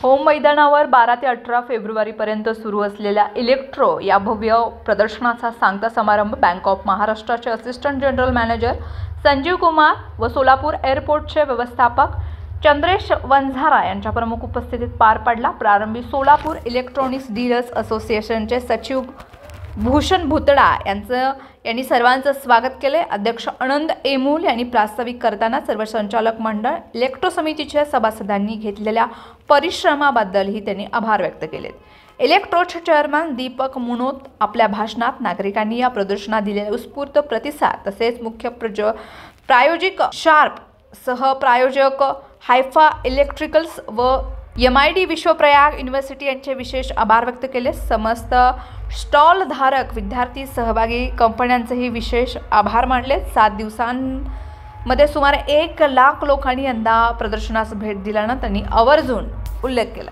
Home मैदानावर 12 ते 18 फेब्रुवारीपर्यंत सुरू असलेल्या इलेक्ट्रो या भव्य प्रदर्शनाचा सांगता समारंभ बँक ऑफ महाराष्ट्राचे assistant general manager Sanjeev Kumar व सोलापूर एअरपोर्टचे व्यवस्थापक चंद्रेश वंजारा यांच्या प्रमुख उपस्थितीत पार पडला। प्रारंभी सोलापूर इलेक्ट्रॉनिक्स डीलर्स असोसिएशनचे सचिव भूषण भुतडा यांनी सर्वांचं स्वागत केले। अध्यक्ष आनंद एमूल यांनी प्रास्ताविक करताना सर्व संचालक मंडळ इलेक्ट्रो समितीच्या सभासदांनी घेतलेल्या परिश्रमाबद्दलही त्यांनी आभार व्यक्त केले। इलेक्ट्रोचे चेअरमन दीपक मुनोत आपल्या भाषणात नागरिकांनी या प्रदर्शनात दिलेला उत्स्फूर्त प्रतिसाद तसेच मुख्य प्रायोजक शार्प सह प्रायोजक हायफा इलेक्ट्रिकल्स व MID विश्वप्रयाग युनिव्हर्सिटी यांचे विशेष आभार व्यक्त केले। समस्त स्टॉल धारक विद्यार्थी सहभागी कंपन्यांचेही विशेष आभार मानले। 7 दिवसांमध्ये सुमारे 1 लाख लोकांनी यंदा प्रदर्शनास भेट दिल्यानं त्यांनी आवर्जून उल्लेख केला।